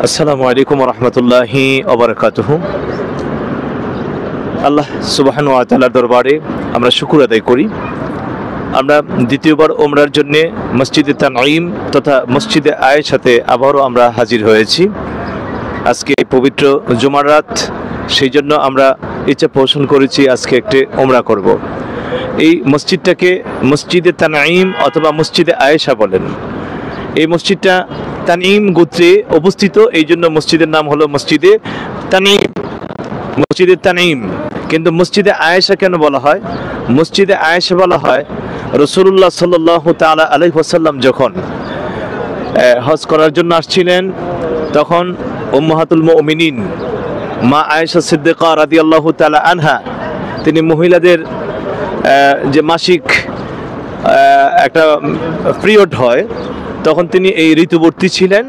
আসসালামু আলাইকুম রহমতুল্লাহি ওবারাকাতুহু। আল্লাহ সুবহানাহু ওয়া তাআলার দরবারে আমরা শুকর আদায় করি। আমরা দ্বিতীয়বার ওমরার জন্যে মসজিদে তানঈম তথা মসজিদে আয়েশাতে আবারও আমরা হাজির হয়েছি। আজকে পবিত্র জুমার রাত, সেই জন্য আমরা ইচ্ছা পোষণ করেছি আজকে একটি ওমরা করব। এই মসজিদটাকে মসজিদে তানঈম অথবা মসজিদে আয়েশা বলেন। এই মসজিদটা তানঈম গোত্রে অবস্থিত, এই জন্য মসজিদের নাম হলো মসজিদে তানঈম, মসজিদে তানঈম। কিন্তু মসজিদে আয়েশা কেন বলা হয়? মসজিদে আয়েশা বলা হয় রাসূলুল্লাহ সাল্লাল্লাহু তাআলা আলাইহি ওয়াসাল্লাম যখন হজ করার জন্য আসছিলেন, তখন উম্মাহাতুল মুমিনিন মা আয়েশা সিদ্দিকা রাদিয়াল্লাহু তাআলা আনহা, তিনি মহিলাদের যে মাসিক একটা পিরিয়ড হয়, তখন তিনি এই ঋতুবর্তী ছিলেন।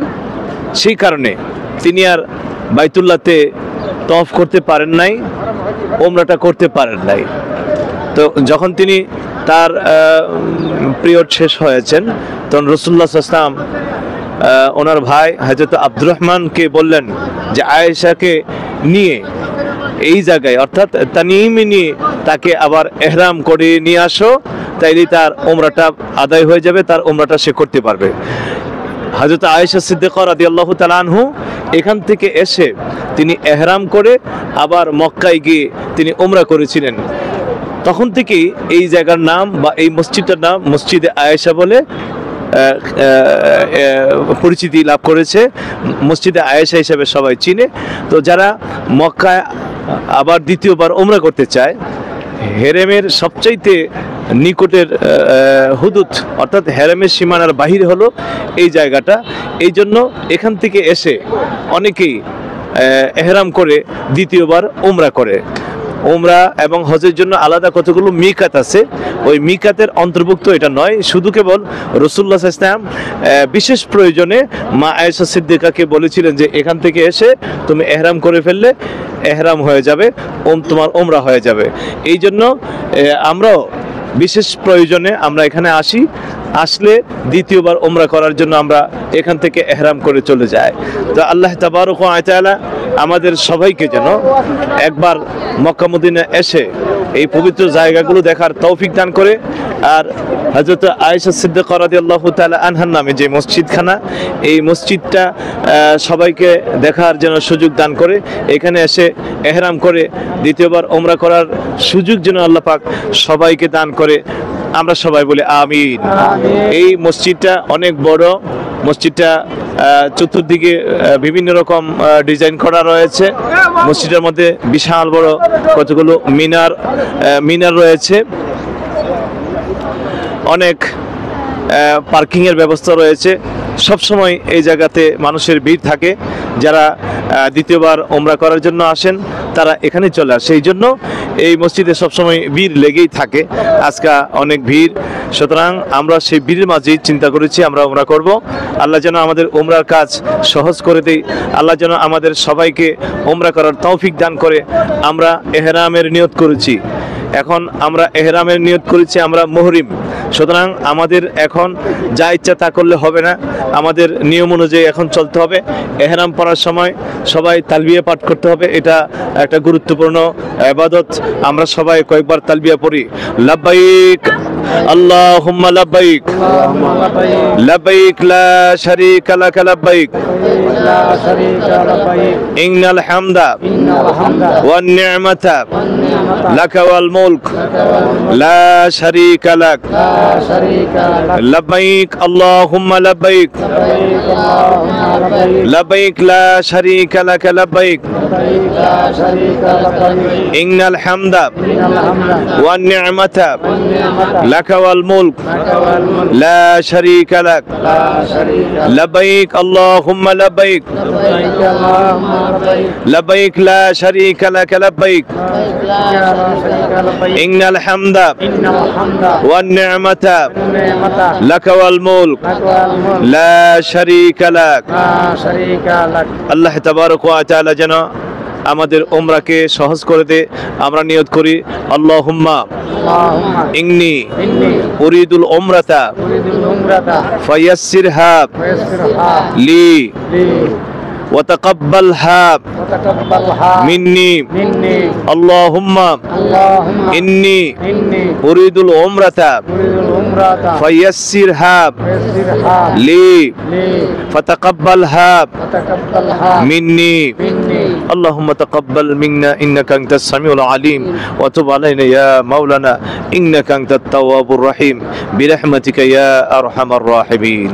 সেই কারণে তিনি আর বাইতুল্লাহতে তওয়াফ করতে পারেন নাই, ওমরাটা করতে পারেন নাই। তো যখন তিনি তার পিরিয়ড শেষ হয়েছেন, তখন রাসূলুল্লাহ সাল্লাল্লাহু আলাইহি ওয়াসাল্লাম ওনার ভাই হযরত আব্দুর রহমানকে বললেন যে আয়েশাকে নিয়ে এই জায়গায় অর্থাৎ তানঈমে নিয়ে তাকে আবার ইহরাম করে নিয়ে আসো, তাইলে তার ওমরাটা আদায় হয়ে যাবে, তার ওমরাটা সে করতে পারবে। হযরত আয়েশা সিদ্দিকা রাদিয়াল্লাহু তাআলা আনহু এখান থেকে এসে তিনি ইহরাম করে আবার মক্কায় গিয়ে তিনি ওমরা করেছিলেন। তখন থেকেই এই জায়গার নাম বা এই মসজিদটার নাম মসজিদে আয়েশা বলে পরিচিতি লাভ করেছে, মসজিদে আয়েশা হিসেবে সবাই চিনে। তো যারা মক্কায় আবার দ্বিতীয়বার ওমরা করতে চায়, হেরেমের সবচাইতে নিকটের হুদুদ অর্থাৎ হেরেমের সীমানার বাহিরে হলো এই জায়গাটা। এই জন্য এখান থেকে এসে অনেকেই ইহরাম করে দ্বিতীয়বার ওমরা করে। ওমরা এবং হজের জন্য আলাদা কতগুলো মিকাত আছে, ওই মিকাতের অন্তর্ভুক্ত এটা নয়। শুধু কেবল রাসূলুল্লাহ সাল্লাল্লাহু আলাইহি ওয়াসাল্লাম বিশেষ প্রয়োজনে মা আয়েশা সিদ্দিকাকে বলেছিলেন যে এখান থেকে এসে তুমি ইহরাম করে ফেললে ইহরাম হয়ে যাবে, তোমার ওমরা হয়ে যাবে। এই জন্য আমরাও বিশেষ প্রয়োজনে আমরা এখানে আসি, আসলে দ্বিতীয়বার ওমরা করার জন্য আমরা এখান থেকে ইহরাম করে চলে যাই। তো আল্লাহ তাবারক ওয়া তাআলা আমাদের সবাইকে যেন একবার মক্কা মদিনা এসে এই পবিত্র জায়গাগুলো দেখার তৌফিক দান করে। আর হযরত আয়েশা সিদ্দিকা রাদিয়াল্লাহু তাআলা আনহার নামে যে মসজিদখানা, এই মসজিদটা সবাইকে দেখার যেন সুযোগ দান করে, এখানে এসে ইহরাম করে দ্বিতীয়বার ওমরা করার সুযোগ যেন আল্লাহ পাক সবাইকে দান করে। আমরা সবাই বলি আমিন। এই মসজিদটা অনেক বড়, মসজিদটা চতুর্দিকে বিভিন্ন রকম ডিজাইন করা রয়েছে। মসজিদের মধ্যে বিশাল বড় কতগুলো মিনার রয়েছে, অনেক পার্কিংয়ের ব্যবস্থা রয়েছে। সবসময় এই জায়গাতে মানুষের ভিড় থাকে। যারা দ্বিতীয়বার ওমরা করার জন্য আসেন তারা এখানে চলে আসে, এই জন্য এই মসজিদে সবসময় ভিড় লেগেই থাকে। আজকে অনেক ভিড়, সুতরাং আমরা সেই ভিড়ের মাঝেই চিন্তা করেছি আমরা ওমরা করব। আল্লাহ যেন আমাদের ওমরার কাজ সহজ করে দেয়, আল্লাহ যেন আমাদের সবাইকে ওমরা করার তৌফিক দান করে। আমরা ইহরামের নিয়ত করেছি, এখন আমরা ইহরামের নিয়ত করেছি, আমরা মুহরিম। সুতরাং আমাদের এখন যা ইচ্ছা তা করলে হবে না, আমাদের নিয়ম অনুযায়ী এখন চলতে হবে। ইহরাম পড়ার সময় সবাই তালবিয়া পাঠ করতে হবে, এটা একটা গুরুত্বপূর্ণ ইবাদত। আমরা সবাই কয়েকবার তালবিয়া পড়ি, লাব্বাইক আল্লাহুম্মা লাব্বাইক লাব্বাইক লা শারীকা লাক লাব্বাইক ইন্নাল হামদা ওয়ান নি'মাতা লাকা ওয়াল মুলক লা শারীকা লাক লাব্বাইক আল্লাহুম্মা লাব্বাইক লাব্বাইক লা শারীকা লাক লাব্বাইক ইন্নাল হামদা ওয়ান নি'মাতা লাকা ওয়াল মুলক লা শারীকা লাক লাব্বাইক আল্লাহুম্মা লাব্বাইক লাব্বাইক লা শারীকা লাক লাব্বাইক ইন্নাল হামদা ওয়ান নি'মাতা লাকা ওয়াল মুলক লা শারীকা লাক। আল্লাহ তাবারক ওয়া তাআলা যেন আমাদের উমরাকে সহজ করে দে। আমরা নিয়ত করি আল্লাহুম্মা ইন্নী উরিদুল উমরাতা ফায়াসসিরহা লি وتقبلها وتقبلها مني مني اللهم اللهم إني إني أريد العمرة أريد العمرة فيسرها فيسرها لي لي فتقبلها وتقبلها مني مني اللهم تقبل منا إنك أنت السميع العليم وتب علينا يا مولانا إنك أنت التواب الرحيم برحمتك يا أرحم الراحمين